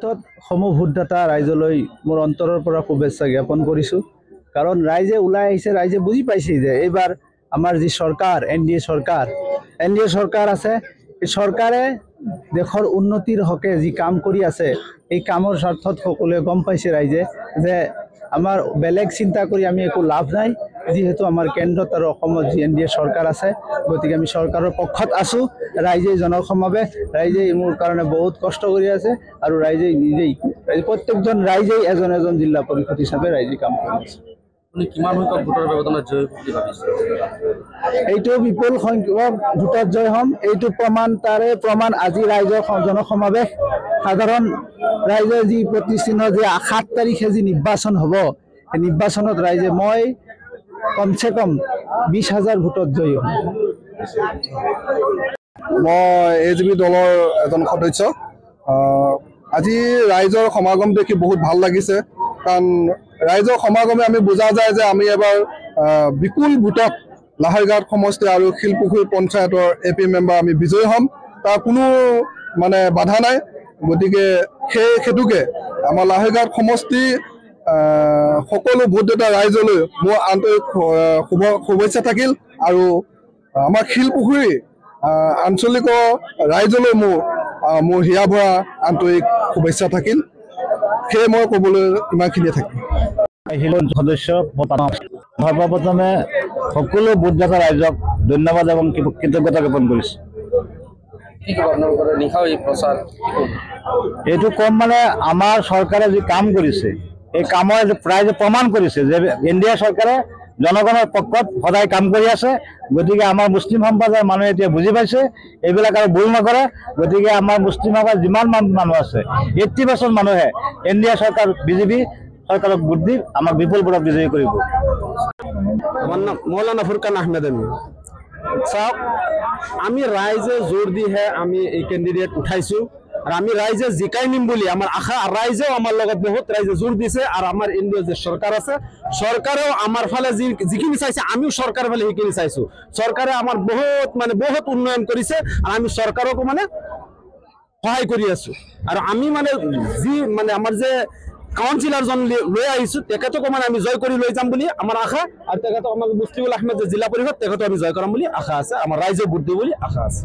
ক্ষেত্ৰত সমভোটদাতা ৰাইজলৈ মোৰ অন্তৰৰ পৰা শুভেচ্ছা জ্ঞাপন কৰিছোঁ কাৰণ ৰাইজে ওলাই আহিছে ৰাইজে বুজি পাইছে যে এইবাৰ আমাৰ যি চৰকাৰ এনডিএ চৰকাৰ আছে এই চৰকাৰে দেশৰ উন্নতিৰ হকে যি কাম কৰি আছে এই কামৰ স্বাৰ্থত সকলোৱে গম পাইছে ৰাইজে যে আমাৰ বেলেগ চিন্তা কৰি আমি একো লাভ নাই যেহেতু আমাৰ কেন্দ্ৰত আৰু অসমত যি এনডিএ চৰকাৰ আছে গতিকে আমি চৰকাৰৰ পক্ষত আছো ৰাইজে জনসমাবেশ ৰাইজে মোৰ কাৰণে বহুত কষ্ট কৰি আছে আৰু ৰাইজে নিজেই প্ৰত্যেকজন ৰাইজেই এজন জিলা পৰিষদ হিচাপে ৰাইজে কাম কৰি আছে কিমান সংখ্যক ভোটৰ ব্যৱধানত জয় বুলি ভাবিছে এইটো বিপুল সংখ্যক ভোটত জয় হ'ম এইটো তাৰে প্ৰমাণ আজি ৰাইজৰ জনসমাবেশ সাধাৰণ ৰাইজৰ যি প্ৰতিচিহ্ন যে 7 তাৰিখে যি নিৰ্বাচন হ'ব এই নিৰ্বাচনত ৰাইজে মই কমচে কম 20,000 ভোটত জয় হ'ম মই এজিবি দলৰ এজন সদস্য আজি ৰাইজৰ সমাগম দেখি বহুত ভাল লাগিছে কাৰণ ৰাইজৰ সমাগমে আমি বুজা যায় যে আমি এবাৰ বিপুল ভোটত লাহৰীঘাট সমষ্টি আৰু শিলপুখুৰী পঞ্চায়তৰ এপি মেম্বাৰ আমি বিজয়ী হ'ম তাৰ কোনো মানে বাধা নাই গতিকে সেইটোকে আমাৰ লাহৰীঘাট সমষ্টি সকলো ভোটদাতা ৰাইজলৈ মোৰ আন্তৰিক শুভেচ্ছা থাকিল আৰু আমাৰ শিলপুখুৰী আঞ্চলিক ৰাইজলৈ মোৰ হিয়া ভৰা আন্তৰিক শুভেচ্ছা থাকিল সেয়ে মই ক'বলৈ ইমানখিনিয়ে থাকিম সদস্য সৰ্বপ্ৰথমে সকলো ভোটদাতা ৰাইজক ধন্যবাদ এবং কৃতজ্ঞতা জ্ঞাপন কৰিছোঁ এইটো কম মানে আমাৰ চৰকাৰে যি কাম কৰিছে এই কামৰ প্ৰায় প্ৰমাণ কৰিছে যে এনডিএ চৰকাৰে জনগণৰ পক্ষত সদায় কাম কৰি আছে গতিকে আমাৰ মুছলিম সম্প্ৰদায়ৰ মানুহে এতিয়া বুজি পাইছে এইবিলাক আৰু ভুল নকৰে গতিকে আমাৰ মুছলিম সম্প্ৰদায়ৰ যিমান মানুহ আছে 80% মানুহে এনডিএ চৰকাৰ বিজেপি চৰকাৰক ভোট দি আমাক বিপুল ভোটত বিজয়ী কৰিব আমার নাম মৌলানা ফুরকান আহমেদ চাওক আমি রাইজে জোর দিহে আমি এই ক্যান্ডিডেট উঠাইছো আর আমি রাইজে জিকাই নিম বলি আমার আশা রাইজেও আমার লগত বহুত রাইজে জোর দিছে আর আমার ইন্ডিয়া যে সরকার আছে সরকারেও আমার ফালে যিখিনি চাইছে আমিও সরকার ফালে সেইখিনি চাইছো সরকারে আমার বহুত উন্নয়ন করেছে আর আমি সরকারকো সহায় কৰি আছো আৰ আমি আমাৰ যে কাউন্সিলৰ জন লৈ আহিছো তেখেতকো আমি জয় কৰি লৈ যাম বুলি আমাৰ আশা আৰ তেখেতক আমাৰ মুফতিউল আহমেদ যে জিলা পৰিষদ তেখেতক আমি জয় কৰাম বুলি আশা আছে আমাৰ ৰাইজে ভোট দিব বুলি আশা আছে